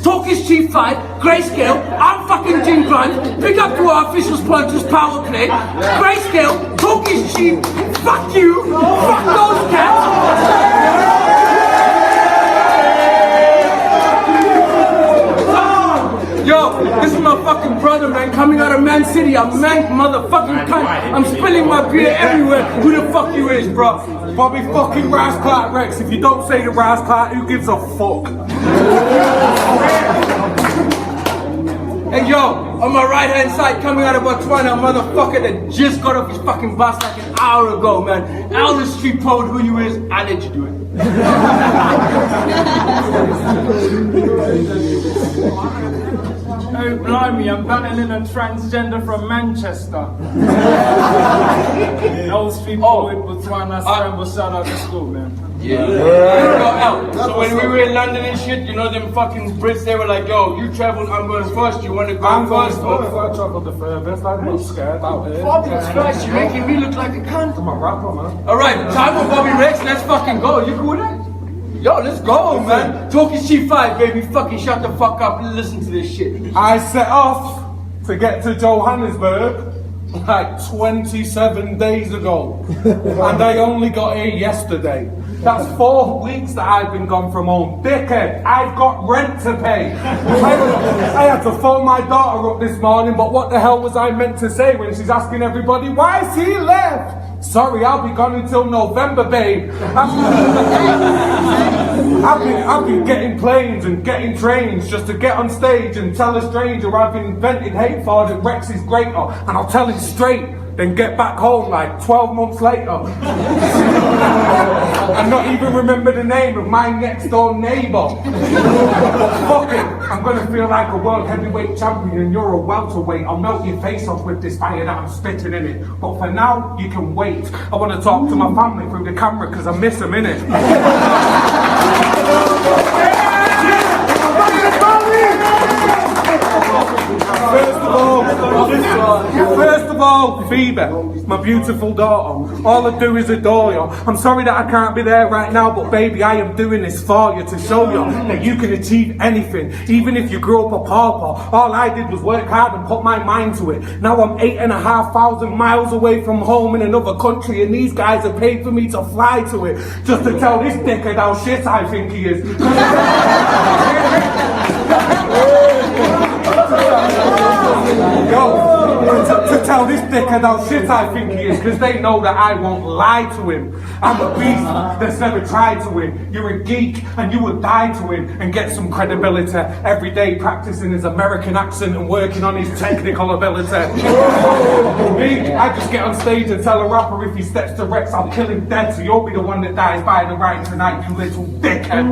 Talk is cheap 5, Grayscale, I'm fucking Jim Grunt, big up to our official sponsors, Power Play, Grayscale, talk is cheap, fuck you, fuck those cats. Yo, this is my fucking brother, man, coming out of Man City, I'm man motherfucking cunt, I'm spilling my beer everywhere, who the fuck you is, bro? Bobby fucking Rice Clark Rex, if you don't say the Rice Clark, who gives a fuck? Hey yo, on my right hand side, coming out of Botswana, a motherfucker that just got off his fucking bus like an hour ago, man. Elder Street Poet, who you is, I'll let you do it. Hey, blimey, I'm battling a transgender from Manchester. Elder Street Poet, Botswana, Scrambles, shout out to school, man. Yeah. So when we were in London and shit, you know them fucking Brits, they were like, yo, you travel, I'm going first, you want to go first? I travel the furthest, I'm not scared out here. Bobby Rex, you're making me look like a cunt. I'm a rapper, man. Alright, time for Bobby Rex, let's fucking go. You cool with that? Yo, let's go, man. Talk is cheap 5, baby. Fucking shut the fuck up and listen to this shit. I set off to get to Johannesburg like 27 days ago, and I only got here yesterday. That's 4 weeks that I've been gone from home. Dickhead, I've got rent to pay. I had to phone my daughter up this morning, but what the hell was I meant to say when she's asking everybody, why is he left? Sorry, I'll be gone until November, babe. I've been getting planes and getting trains just to get on stage and tell a stranger I've invented hate for that Rex is greater, and I'll tell him straight, then get back home like 12 months later. And not even remember the name of my next door neighbour. But fuck it, I'm gonna feel like a world heavyweight champion and you're a welterweight. I'll melt your face off with this fire that I'm spitting in it. But for now, you can wait. I wanna talk to my family through the camera because I miss them, innit? First of all, Phoebe, my beautiful daughter, all I do is adore you. I'm sorry that I can't be there right now, but baby, I am doing this for you to show you that you can achieve anything, even if you grew up a pauper. All I did was work hard and put my mind to it. Now I'm 8,500 miles away from home in another country, and these guys have paid for me to fly to it, just to tell this dickhead how shit I think he is. To tell this dickhead how shit I think he is, because they know that I won't lie to him. I'm a beast that's never tried to win. You're a geek and you would die to win and get some credibility every day practicing his American accent and working on his technical ability. Me, I just get on stage and tell a rapper if he steps to Rex, I'll kill him dead, so you'll be the one that dies by the right tonight, you little dickhead.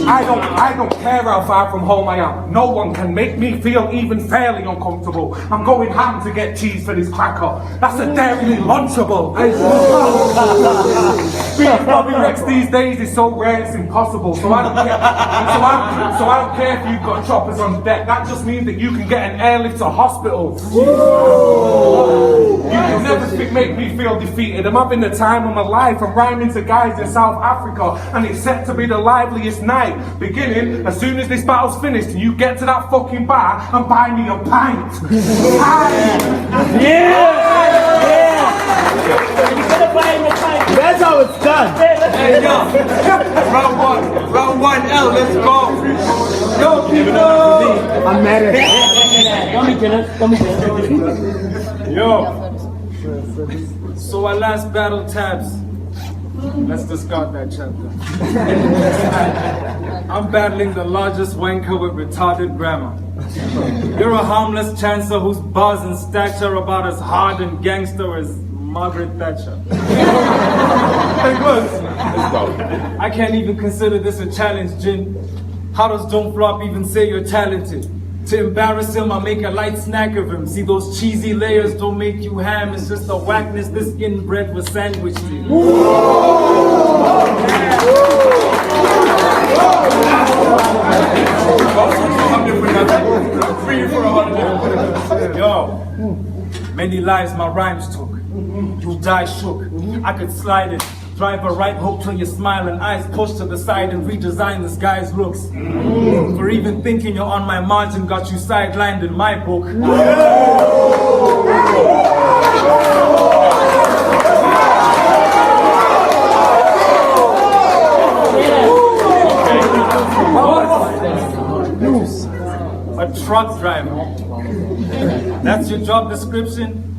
I don't care how far from home I am. No one can make me feel even fairly uncomfortable. I'm going ham to get cheese for this cracker. That's a dairy lunchable. Being Bobby Rex these days is so rare it's impossible. So I don't care. So I don't care if you've got choppers on deck. That just means that you can get an airlift to hospital. You can never make me feel defeated. I'm having the time of my life. I'm rhyming to guys in South Africa, and it's set to be the liveliest night. Beginning as soon as this battle's finished and you get to that fucking bar and buy me a pint. That's how it's done. Hey yo, round one L, let's go. Yo, people. I'm mad at Yo, so our last battle tabs. Let's discard that chapter. I'm battling the largest wanker with retarded grammar. You're a harmless chancer whose bars and stacks are about as hard and gangster as Margaret Thatcher. I can't even consider this a challenge, Jin. How does Don't Flop even say you're talented? To embarrass him, I make a light snack of him. See, those cheesy layers don't make you ham. It's just the whackness this inbred was sandwiched in. Yo, many lives my rhymes took. You die shook. I could slide it. Drive a right hook till you smile and eyes pushed to the side and redesign this guy's looks. For even thinking you're on my margin got you sidelined in my book. A truck driver. That's your job description?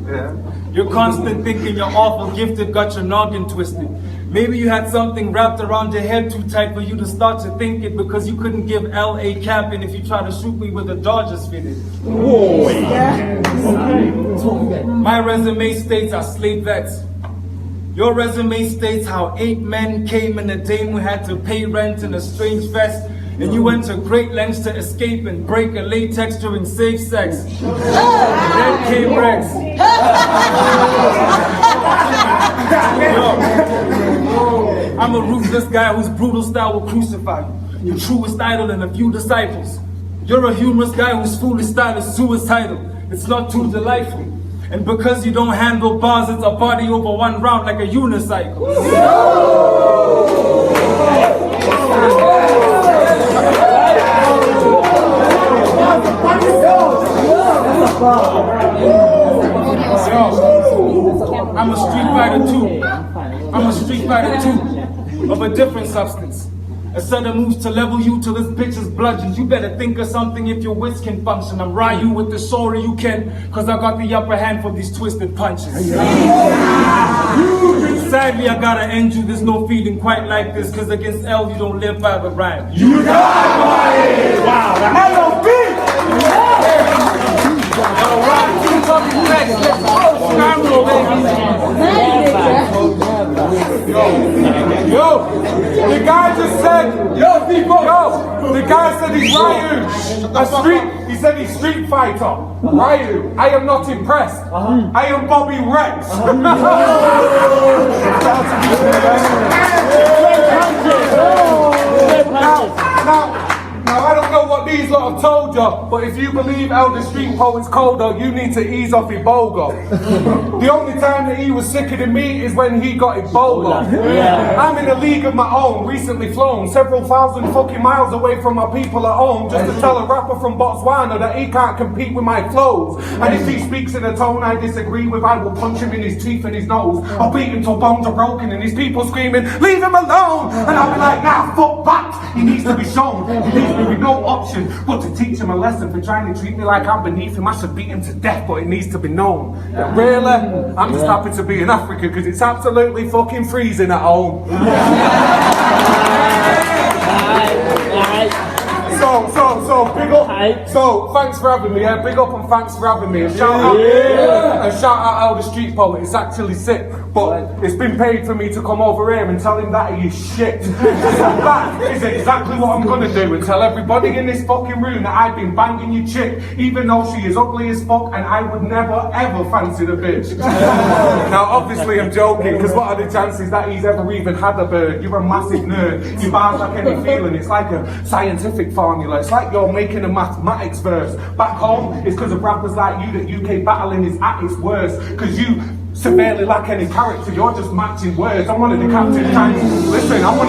Yeah. You're constant thinking you're awful gifted, got your noggin twisted. Maybe you had something wrapped around your head too tight for you to start to think it because you couldn't give L.A. capping if you try to shoot me with a Dodgers fitted. My resume states I slayed vets. Your resume states how 8 men came in a day who had to pay rent in a strange vest. And you went to great lengths to escape and break a latex during safe sex. Then came Rex. Yo, I'm a ruthless guy whose brutal style will crucify you. Your truest idol and a few disciples. You're a humorous guy whose foolish style is suicidal. It's not too delightful. And because you don't handle bars, it's a body over one round like a unicycle. I'm a street fighter too. I'm a street fighter too, of a different substance. A set of moves to level you till this bitch is bludgeoned. You better think of something if your wits can function. I'm Ryu with the sorry you can, cause I got the upper hand for these twisted punches. Sadly, I gotta end you, there's no feeling quite like this, cause against L you don't live by the rhyme. You die by it! Wow, the LOB! Yo, the guy just said, the guy said he's Ryu, he said he's street fighter. Ryu, I am not impressed. I am Bobby Rex. Now, I don't know what these lot have told you, but if you believe Elder Street Poet's colder, you need to ease off Ebola. The only time that he was sicker than me is when he got Ebola. I'm in a league of my own, recently flown several thousand fucking miles away from my people at home just to tell a rapper from Botswana that he can't compete with my flows. And if he speaks in a tone I disagree with, I will punch him in his teeth and his nose. I'll beat him till bones are broken and his people screaming, leave him alone! And I'll be like, nah, fuck that! He needs to be shown. He leaves me with no option but to teach him a lesson for trying to treat me like I'm beneath him. I should beat him to death, but it needs to be known that really, I'm just happy to be in Africa because it's absolutely fucking freezing at home. So big up. So thanks for having me. Yeah, big up and thanks for having me. And shout out Elder Street Poet. It's actually sick, but it's been paid for me to come over here and tell him that he is shit. So that is exactly what I'm gonna do and tell everybody in this fucking room that I've been banging your chick, even though she is ugly as fuck, and I would never ever fancy the bitch. Now, obviously, I'm joking because what are the chances that he's ever even had a bird? You're a massive nerd. Your bars like any feeling. It's like a scientific formula. It's like you're making a mathematics verse. Back home, it's because of rappers like you that UK battling is at its worst. Because you severely lack any character, you're just matching words. I'm one of the captains trying to listen. I'm one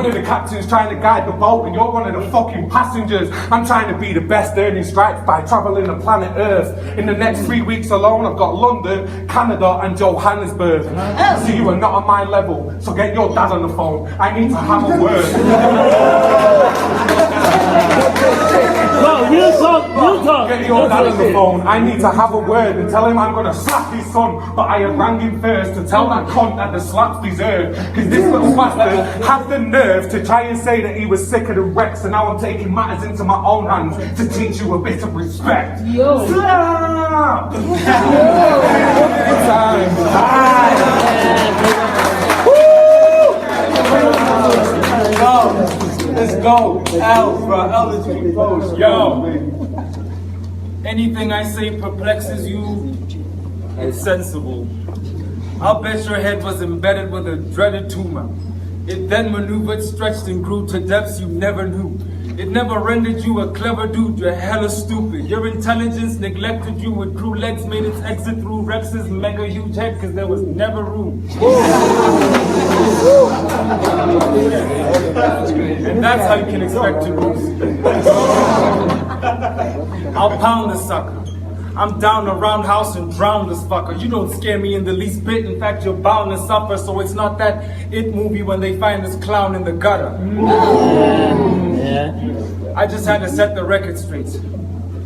of the captains trying to guide the boat, and you're one of the fucking passengers. I'm trying to be the best, earning stripes by traveling the planet Earth. In the next 3 weeks alone, I've got London, Canada, and Johannesburg. So you are not on my level. So get your dad on the phone. I need to have a word. No, you talk. Get your dad on the phone. I need to have a word and tell him I'm gonna slap his son. But I have rang him first to tell that cunt that the slap's deserved. Cause this little bastard had the nerve to try and say that he was sicker than Rex, and now I'm taking matters into my own hands to teach you a bit of respect. Yo. Slap! Let's go. L, bro. L is being post. Yo. Anything I say perplexes you, it's sensible. I'll bet your head was embedded with a dreaded tumor. It then maneuvered, stretched, and grew to depths you never knew. It never rendered you a clever dude, you're hella stupid. Your intelligence neglected you with crew legs, made its exit through Rex's mega huge head, cause there was never room. And that's how you can expect to lose. I'll pound the sucker. I'm down the roundhouse and drown this fucker. You don't scare me in the least bit. In fact, you're bound to suffer. So it's not that It movie when they find this clown in the gutter. Yeah. I just had to set the record straight.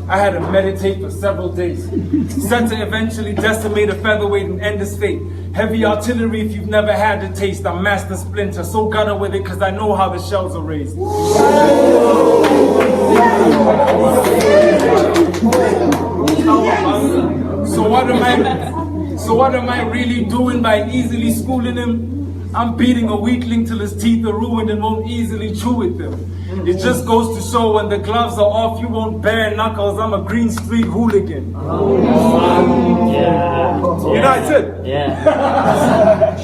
I had to meditate for several days. Set to eventually decimate a featherweight and end his fate. Heavy artillery if you've never had the taste. I'm Master Splinter, so gutter with it cause I know how the shells are raised. So what am I really doing by easily schooling him? I'm beating a weakling till his teeth are ruined and won't easily chew with them. It just goes to show when the gloves are off, you won't bare knuckles. I'm a Green Street hooligan. Yeah. United. Yeah.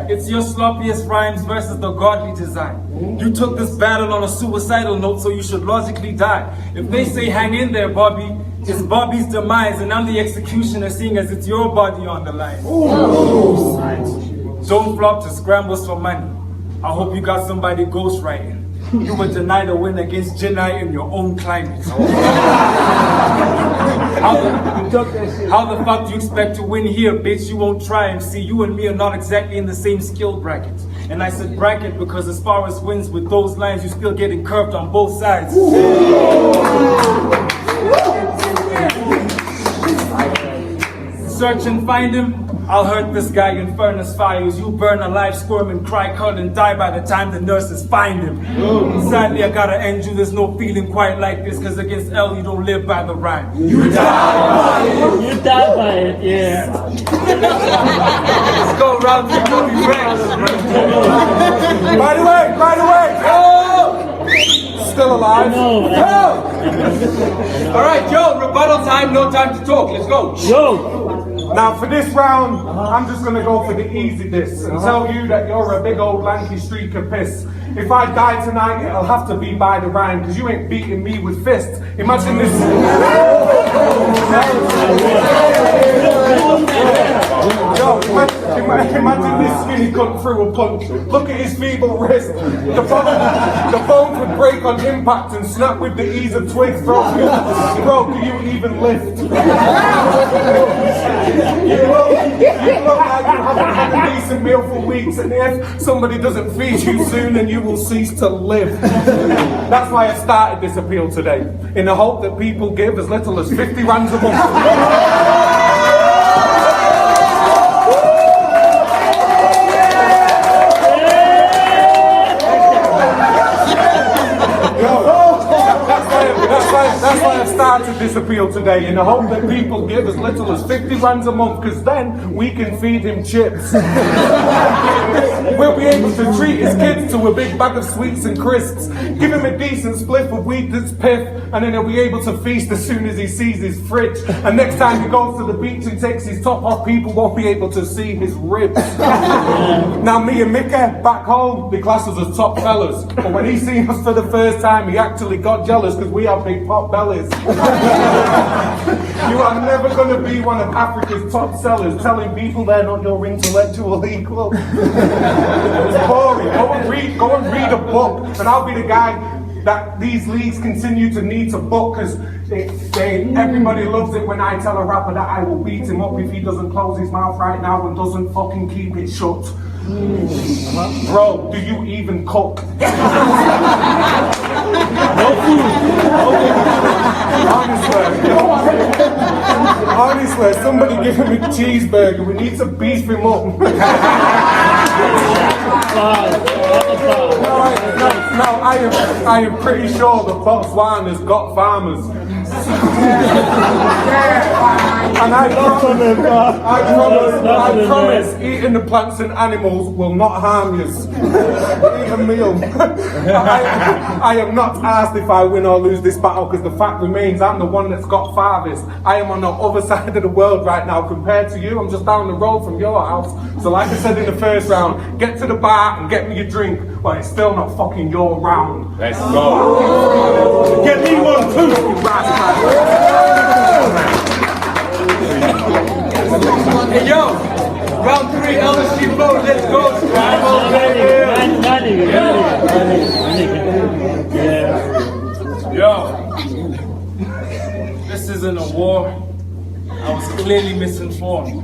It's your sloppiest rhymes versus the godly design. You took this battle on a suicidal note, so you should logically die. If they say hang in there, Bobby, it's Bobby's demise, and I'm the executioner, seeing as it's your body on the line. Don't flop to scrambles for money. I hope you got somebody ghostwriting. You were denied a win against Jedi in your own climate. How the fuck do you expect to win here, bitch? You won't try and see. You and me are not exactly in the same skill bracket. And I said bracket because as far as wins with those lines, you're still getting curved on both sides. Search and find him. I'll hurt this guy in furnace fires. You burn alive, squirm and cry, curl and die by the time the nurses find him. Sadly, I gotta end you. There's no feeling quite like this, cause against L, you don't live by the rhyme. You die by it. You die by it, yeah. Let's go round to Bobby Rex. By the way, oh! Still alive. No. All right, Joe, rebuttal time, no time to talk. Let's go. Yo. Now for this round, I'm just gonna go for the easy diss and tell you that you're a big old lanky streak of piss. If I die tonight, it'll have to be by the rhyme, because you ain't beating me with fists. Imagine this. Yo, imagine this skinny cunt through a punch. Look at his feeble wrist. The bones would break on impact and snap with the ease of twigs. Bro, do you even lift? You look like you haven't had a decent meal for weeks, and if somebody doesn't feed you soon, then you will cease to live. That's why I started this appeal today, in the hope that people give as little as 50 rands a month. That's why I've started this appeal today, in the hope that people give as little as 50 rands a month, because then we can feed him chips. We'll be able to treat his kids to a big bag of sweets and crisps, give him a decent spliff of weed that's piff, and then he'll be able to feast as soon as he sees his fridge. And next time he goes to the beach and takes his top off, people won't be able to see his ribs. Now me and Mickey, back home, the classes as top fellas, but when he seen us for the first time, he actually got jealous because we have big pot bellies. You are never going to be one of Africa's top sellers telling people they're not your intellectual equal. It's boring. Go and read a book, and I'll be the guy that these leagues continue to need to book, because everybody loves it when I tell a rapper that I will beat him up if he doesn't close his mouth right now and doesn't fucking keep it shut. Bro, do you even cook? Honestly, somebody give him a cheeseburger. We need to beef him up. No, I am pretty sure that Botswana's got farmers. And I promise, eating the plants and animals will not harm you. Eat a meal. I am not asked if I win or lose this battle, because the fact remains I'm the one that's got farthest. I am on the other side of the world right now compared to you. I'm just down the road from your house. So like I said in the first round, get to the bar and get me a drink, but it's still not fucking your round. Let's go. Get me one too, you rascal. Hey yo, round 3 LSG vote, let's go, Scrambles. Yo, this isn't a war. I was clearly misinformed.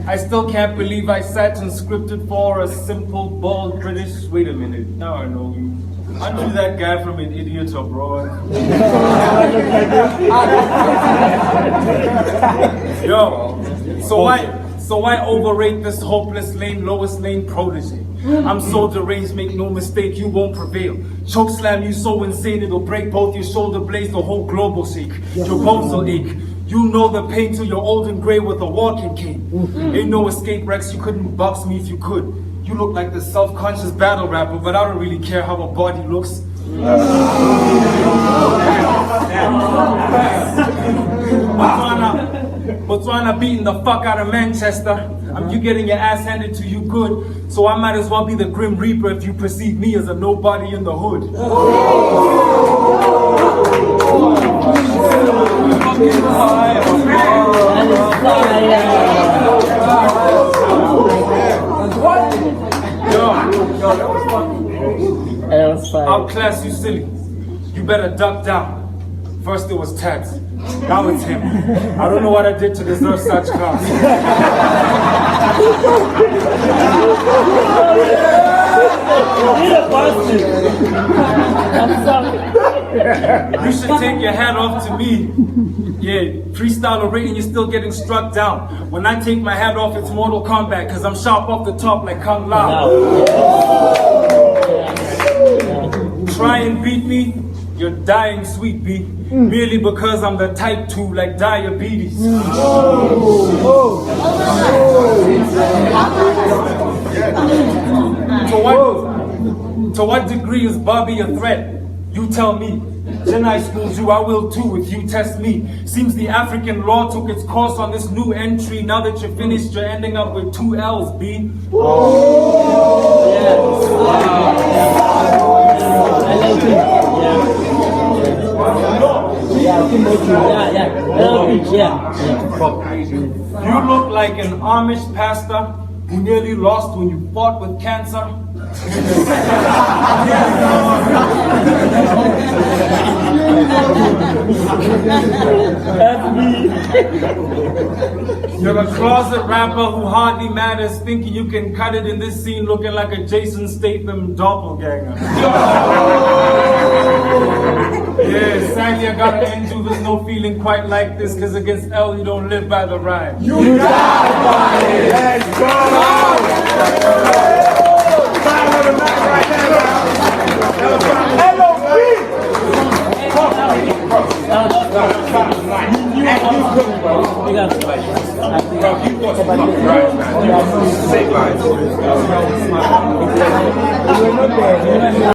I still can't believe I sat and scripted for a simple, bald British. Wait a minute, now I know you. Aren't you that guy from An Idiot Abroad? Yo, so why overrate this hopeless lane, lowest lane protege? I'm so deranged, make no mistake, you won't prevail. Choke slam you so insane, it'll break both your shoulder blades, the whole globe will shake. Your bones will ache. You know the pain till you're old and gray with a walking cane. Ain't no escape, Rex, you couldn't box me if you could. You look like the self-conscious battle rapper, but I don't really care how a body looks. Botswana beating the fuck out of Manchester. You getting your ass handed to you good, so I might as well be the Grim Reaper if you perceive me as a nobody in the hood. I'll class you silly. You better duck down. First it was Ted, now it's him. I don't know what I did to deserve such class. You should take your hat off to me. Yeah, freestyle already and you're still getting struck down. When I take my hat off, it's Mortal Kombat, cause I'm sharp off the top like Kung Lao. Try and beat me, you're dying, sweet bee. Merely because I'm the type 2 like diabetes. To what degree is Bobby a threat? You tell me. Then I schooled you, I will too if you test me. Seems the African law took its course on this new entry. Now that you're finished, you're ending up with 2 L's, B. You look like an Amish pastor who nearly lost when you fought with cancer. You're a closet rapper who hardly matters, thinking you can cut it in this scene looking like a Jason Statham doppelganger. Yeah, sadly I gotta end you, there's no feeling quite like this, cause against L you don't live by the rhyme. You die by it! Let's go! Bro, you got